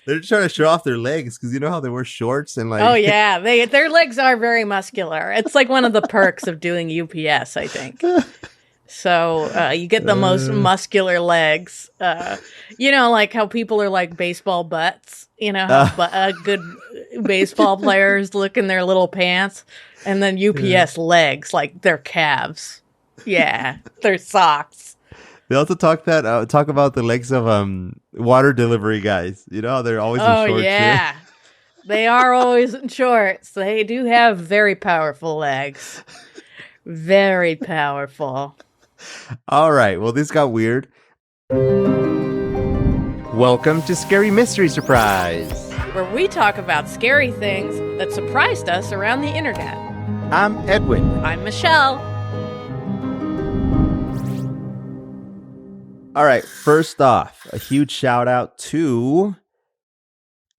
They're trying to show off their legs because you know how they wear shorts and Oh like. yeah, their legs are very muscular. It's like one of the perks of doing UPS, I think. So you get the most uh, muscular legs. Like how people are like baseball butts. You know how uh, good baseball players look in their little pants, and then yeah. UPS legs, like their calves. Yeah, their socks. They also talk about the legs of water delivery guys. You know how they're always in Oh short shorts. yeah, they are always in shorts. They do have very powerful legs. Very powerful. All right. Well, this got weird. Welcome to Scary Mystery Surprise, Where we talk about scary things that surprised us around the internet. I'm Edwin. I'm Michelle. All right. First off, a huge shout out to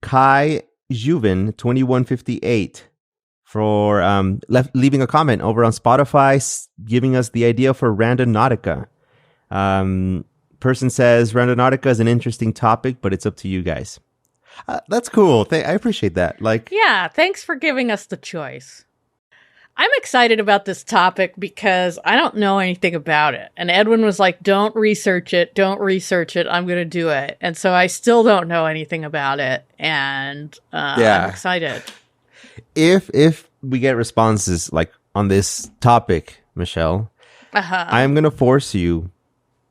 Kai Juven 2158 for leaving a comment over on Spotify, giving us the idea for Randonautica. Person says Randonautica is an interesting topic, but it's up to you guys. That's cool. I appreciate that. Yeah, thanks for giving us the choice. I'm excited about this topic because I don't know anything about it. And Edwin was like, don't research it. Don't research it. I'm going to do it. And so I still don't know anything about it. And I'm excited. If we get responses like on this topic, Michelle, I'm going to force you.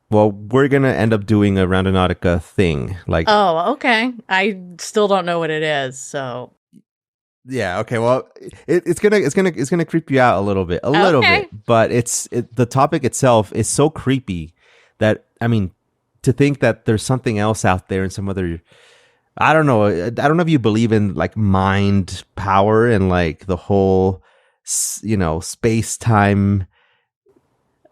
Well, we're going to end up doing a Randonautica thing. Oh, okay. I still don't know what it is. So yeah, okay. Well, it's gonna creep you out a little bit, but the topic itself is so creepy that to think that there's something else out there and some other, I don't know if you believe in like mind power and like the whole, space time.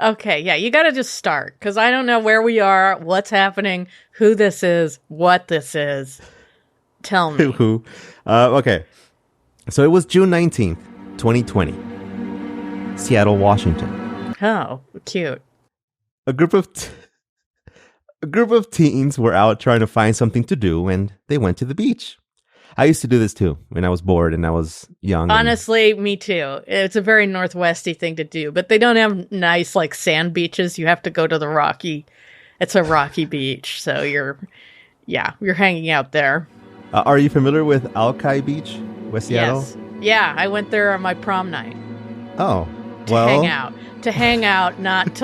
Okay, yeah, you got to just start because I don't know where we are, what's happening, who this is, what this is. Tell me. Who? Okay. So it was June 19th, 2020. Seattle, Washington. Oh, cute. A group of teens were out trying to find something to do, and they went to the beach. I used to do this too when I was bored and I was young. Honestly, me too. It's a very Northwesty thing to do, but they don't have nice like sand beaches. You have to go to the rocky. It's a rocky beach, so you're hanging out there. Are you familiar with Alki Beach, West Seattle? Yes. Yeah, I went there on my prom night. Oh, To hang out, not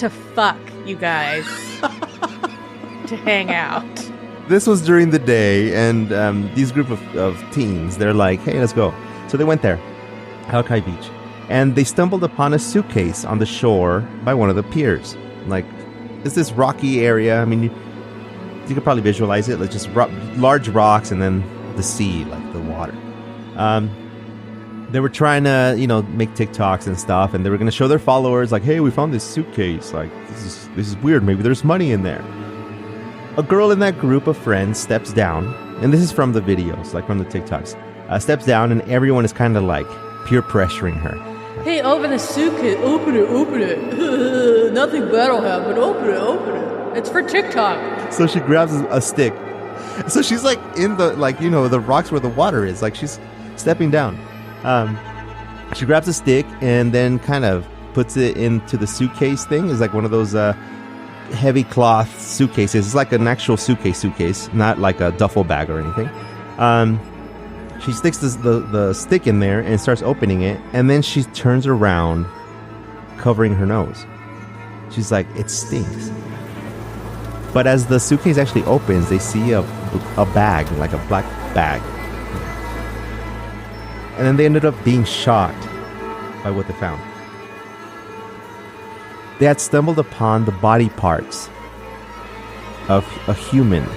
to fuck, you guys. To hang out. This was during the day, and these group of teens, they're like, hey, let's go. So they went there, Alki Beach, and they stumbled upon a suitcase on the shore by one of the piers. Like, it's this rocky area. I mean, you could probably visualize it, like just large rocks and then the sea, like the water. They were trying to, make TikToks and stuff, and they were going to show their followers, like, hey, we found this suitcase. Like, this is weird. Maybe there's money in there. A girl in that group of friends steps down, and this is from the videos, like from the TikToks, steps down, and everyone is kind of like peer pressuring her. Hey, open the suitcase. Open it. Nothing bad will happen. Open it. It's for TikTok. So she grabs a stick. So she's like in the, the rocks where the water is. Like she's stepping down. She grabs a stick and then kind of puts it into the suitcase thing. It's like one of those heavy cloth suitcases. It's like an actual suitcase, not like a duffel bag or anything. She sticks the stick in there and starts opening it, and then she turns around, covering her nose. She's like, it stinks. But as the suitcase actually opens, they see a bag, like a black bag. And then they ended up being shocked by what they found. They had stumbled upon the body parts of a human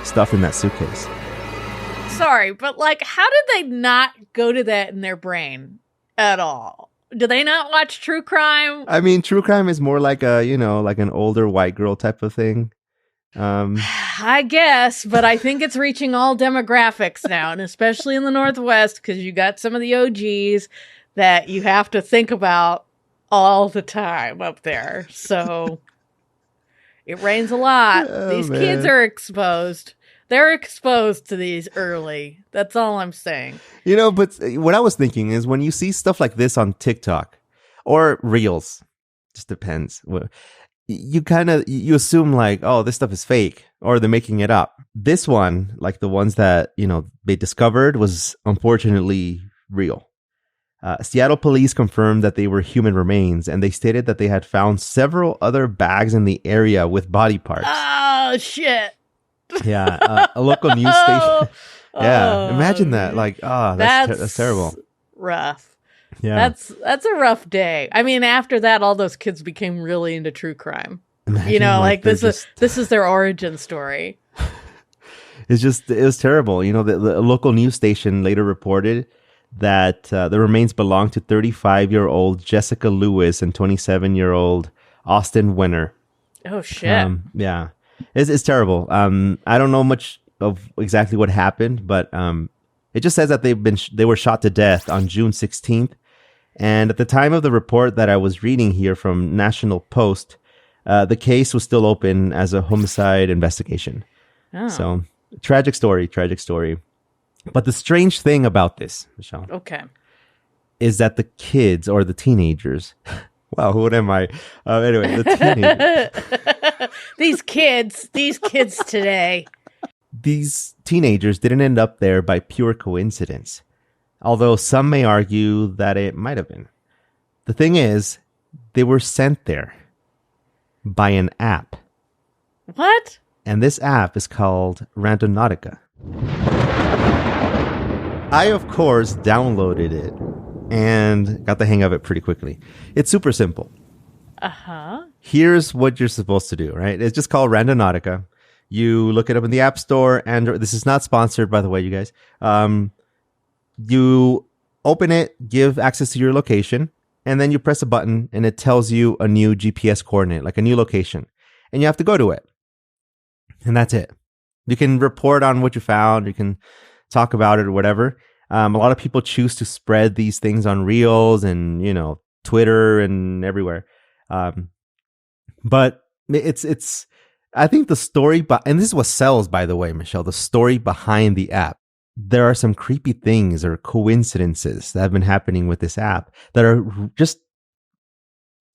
stuffed in that suitcase. Sorry, but how did they not go to that in their brain at all? Do they not watch true crime? I mean, true crime is more like like an older white girl type of thing. I guess, but I think it's reaching all demographics now, and especially in the Northwest, because you got some of the OGs that you have to think about all the time up there. So it rains a lot. These kids are exposed. They're exposed to these early. That's all I'm saying. But what I was thinking is when you see stuff like this on TikTok or Reels, just depends. You assume like, oh, this stuff is fake or they're making it up. This one, like the ones that, they discovered was unfortunately real. Seattle police confirmed that they were human remains, and they stated that they had found several other bags in the area with body parts. Oh, shit. Yeah, a local news station. Yeah, imagine that. Like, that's terrible. Rough. Yeah, that's a rough day. I mean, after that, all those kids became really into true crime. Imagine, this is their origin story. It was terrible. The local news station later reported that the remains belonged to 35-year-old Jessica Lewis and 27-year-old Austin Winter. Oh shit! Yeah, it's terrible. I don't know much of exactly what happened, but it just says that they were shot to death on June 16th. And at the time of the report that I was reading here from National Post, the case was still open as a homicide investigation. Oh. So tragic story. But the strange thing about this, Michelle, is that the kids or the teenagers, wow, what am I? Anyway, the teenagers. These kids today. These teenagers didn't end up there by pure coincidence, although some may argue that it might have been. The thing is, they were sent there by an app. What? And this app is called Randonautica. I, of course, downloaded it and got the hang of it pretty quickly. It's super simple. Uh-huh. Here's what you're supposed to do, right? It's just called Randonautica. You look it up in the App Store, and this is not sponsored, by the way, you guys. You open it, give access to your location, and then you press a button, and it tells you a new GPS coordinate, like a new location. And you have to go to it. And that's it. You can report on what you found. You can talk about it or whatever. A lot of people choose to spread these things on Reels and, Twitter and everywhere. But it's I think the story, and this is what sells, by the way, Michelle, the story behind the app. There are some creepy things or coincidences that have been happening with this app that are just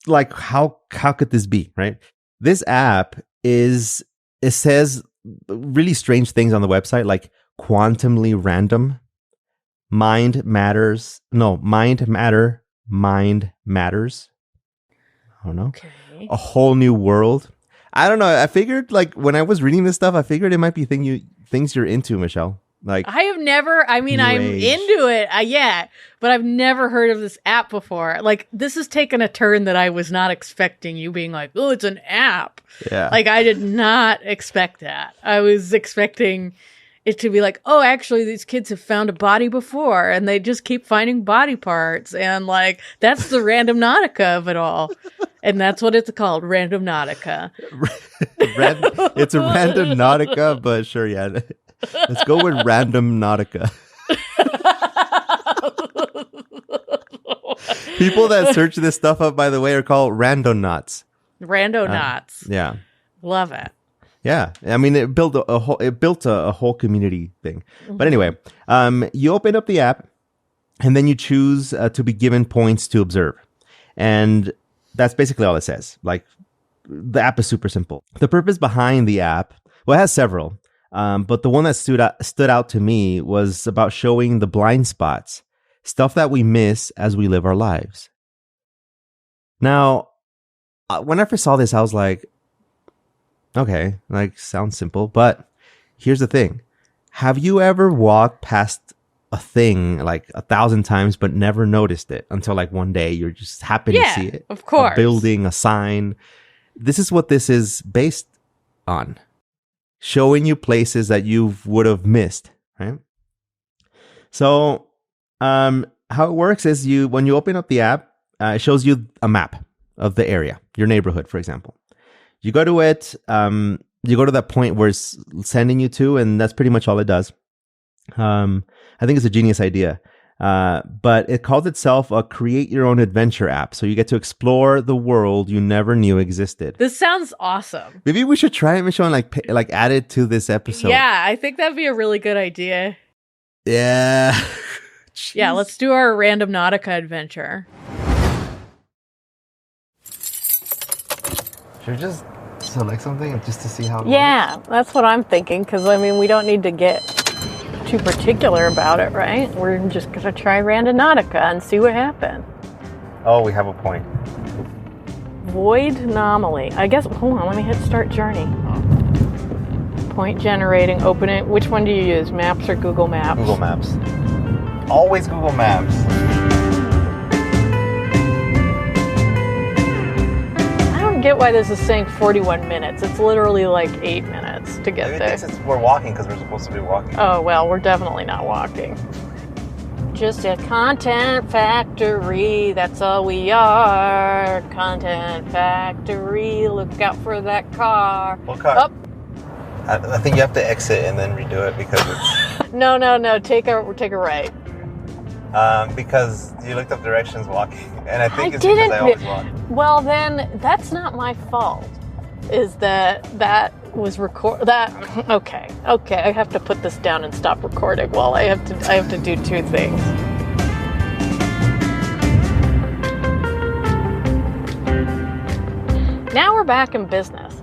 like, how could this be, right? This app it says really strange things on the website, like quantumly random, mind matters. I don't know. Okay. A whole new world. I don't know. I figured, like, when I was reading this stuff, I figured it might be things you're into, Michelle. Like, I have never, I'm into it, but I've never heard of this app before. Like, this has taken a turn that I was not expecting, you being like, oh, it's an app. Yeah. Like, I did not expect that. I was expecting it to be like, oh, actually, these kids have found a body before, and they just keep finding body parts, and, like, that's the Randonautica of it all. And that's what it's called, Randonautica. It's a Randonautica, but sure, yeah. Let's go with Randonautica. People that search this stuff up, by the way, are called randonauts. Randonauts. Yeah. Love it. Yeah. I mean, it built a whole community thing. Mm-hmm. But anyway, you open up the app, and then you choose to be given points to observe. And that's basically all it says. Like, the app is super simple. The purpose behind the app, well, it has several. But the one that stood out to me was about showing the blind spots, stuff that we miss as we live our lives. Now, when I first saw this, I was like, okay, like, sounds simple. But here's the thing. Have you ever walked past a thing like 1,000 times but never noticed it until, like, one day you're just happen to see it? Of course. A building, a sign. This is what this is based on. Showing you places that you would have missed, right? So, how it works is when you open up the app, it shows you a map of the area, your neighborhood, for example. You go to it, you go to that point where it's sending you to, and that's pretty much all it does. I think it's a genius idea. But it calls itself a create your own adventure app. So you get to explore the world you never knew existed. This sounds awesome. Maybe we should try it, Michelle, and like add it to this episode. Yeah, I think that'd be a really good idea. Yeah. Yeah, let's do our Randonautica adventure. Should we just select something just to see how it Yeah, that's what I'm thinking, because, I mean, we don't need to get too particular about it, right? We're just going to try Randonautica and see what happens. Oh, we have a point. Void anomaly. I guess, hold on, let me hit start journey. Point generating, open it. Which one do you use, Maps or Google Maps? Google Maps. Always Google Maps. I don't get why this is saying 41 minutes. It's literally like 8 minutes to get there. We're walking because we're supposed to be walking. Oh, well, we're definitely not walking. Just a content factory, that's all we are. Content factory, look out for that car. What car? Up. I think you have to exit and then redo it because it's... No, take a right. Because you looked up directions walking, and I think it's didn't. because I always walk. Well, then that's not my fault. Is that was okay? I have to put this down and stop recording. Well, I have to do two things. Now we're back in business.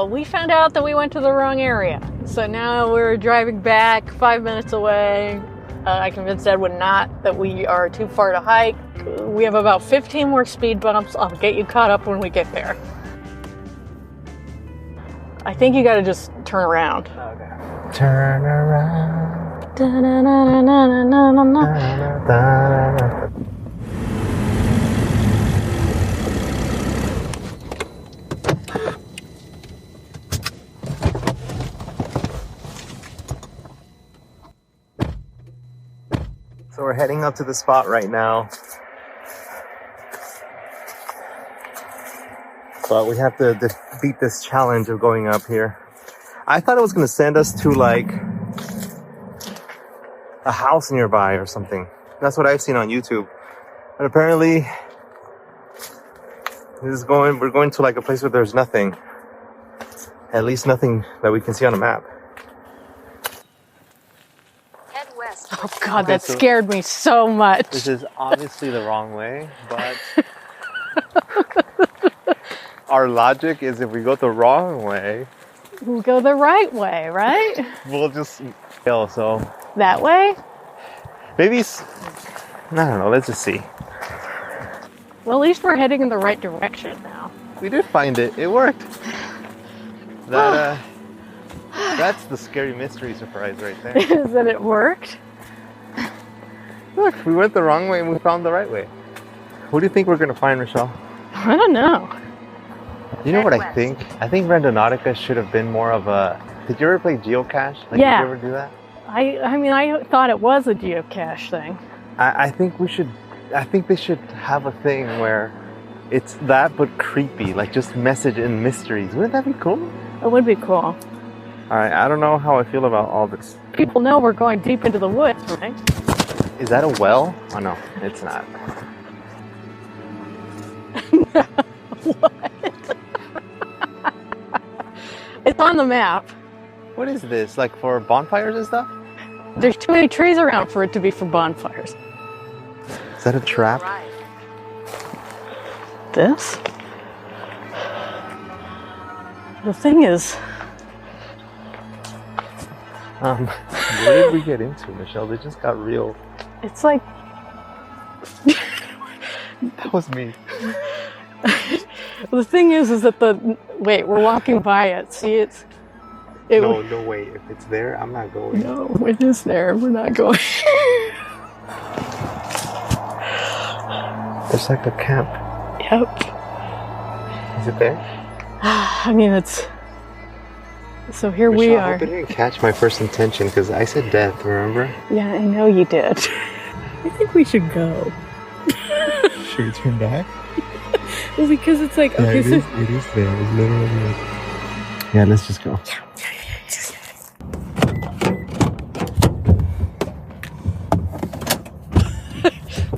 We found out that we went to the wrong area, so now we're driving back 5 minutes away. I convinced Edwin that we are too far to hike. We have about 15 more speed bumps. I'll get you caught up when we get there. I think you gotta just turn around. Okay. Turn around. So we're heading up to the spot right now. But we have to beat this challenge of going up here. I thought it was going to send us to like a house nearby or something. That's what I've seen on YouTube. But apparently we're going to like a place where there's nothing. At least nothing that we can see on a map. Oh God, that scared me so much. This is obviously the wrong way, but our logic is if we go the wrong way, we'll go the right way, right? We'll just fail, so. That way? Maybe, I don't know, let's just see. Well, at least we're heading in the right direction now. We did find it. It worked. That's the scary mystery surprise right there. Is that it worked? Look, we went the wrong way and we found the right way. What do you think we're going to find, Rochelle? I don't know. You know what I think? I think Randonautica should have been more of a... Did you ever play geocache? Yeah. Did you ever do that? I mean, I thought it was a geocache thing. I think they should have a thing where it's that but creepy, like just message and mysteries. Wouldn't that be cool? It would be cool. Alright, I don't know how I feel about all this. People know we're going deep into the woods, right? Is that a well? Oh no, it's not. What? It's on the map. What is this? Like for bonfires and stuff? There's too many trees around for it to be for bonfires. Is that a trap? This? The thing is... What did we get into, Michelle? They just got real. It's like... That was me. The thing is that wait, we're walking by it. See, No, wait. If it's there, I'm not going. No, it is there. We're not going. There's like a camp. Yep. Is it there? I mean, it's... So here Michelle, we I are. hope it didn't catch my first intention because I said death, remember? Yeah, I know you did. I think we should go. Should we turn back? Well, because it's like, Yeah, okay, it is there. It's literally there. Yeah, let's just go.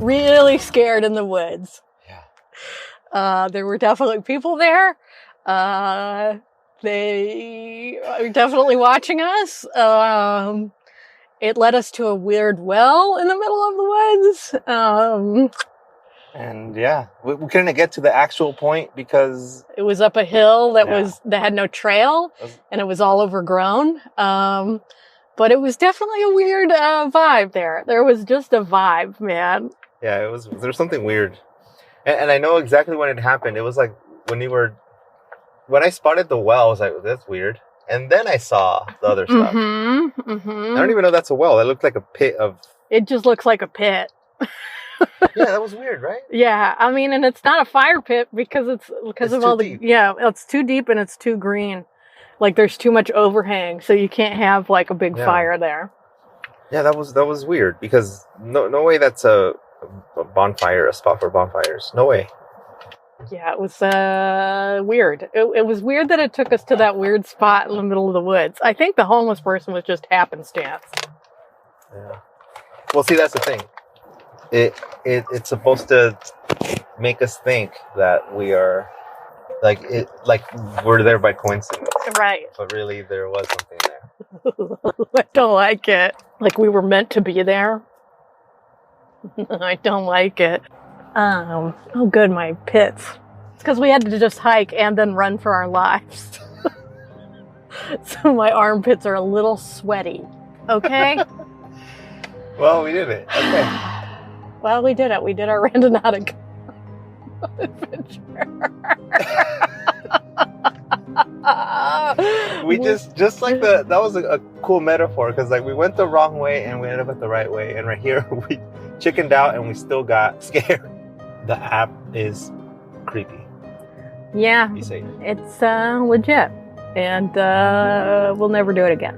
really scared in the woods. Yeah. There were definitely people there. They are definitely watching us. It led us to a weird well in the middle of the woods. And yeah, we couldn't get to the actual point because it was up a hill that Yeah. that had no trail, and it was all overgrown. But it was definitely a weird vibe there. There was just a vibe, man. Yeah, there was something weird. And I know exactly when it happened. It was like when I spotted the well, I was like, that's weird. And then I saw the other stuff. Mm-hmm, mm-hmm. I don't even know that's a well. It looked like a pit of... It just looks like a pit. Yeah, that was weird, right? Yeah, I mean, and it's not a fire pit because it's of all the... Deep. Yeah, it's too deep and it's too green. Like, there's too much overhang, so you can't have, like, a big fire there. Yeah, that was weird because no way that's a bonfire, a spot for bonfires. No way. Yeah, it was weird. It was weird that it took us to that weird spot in the middle of the woods. I think the homeless person was just happenstance. Yeah. Well, see, that's the thing. It's supposed to make us think that we are like we're there by coincidence. Right. But really, there was something there. I don't like it. Like we were meant to be there. I don't like it. Oh, good, my pits. It's because we had to just hike and then run for our lives. So my armpits are a little sweaty. Okay? Well, we did it. Okay. Well, we did it. We did our Randonautica adventure. We just like that was a cool metaphor because like we went the wrong way and we ended up at the right way, and right here we chickened out and we still got scared. The app is creepy. Yeah, Be safe. It's legit, and we'll never do it again.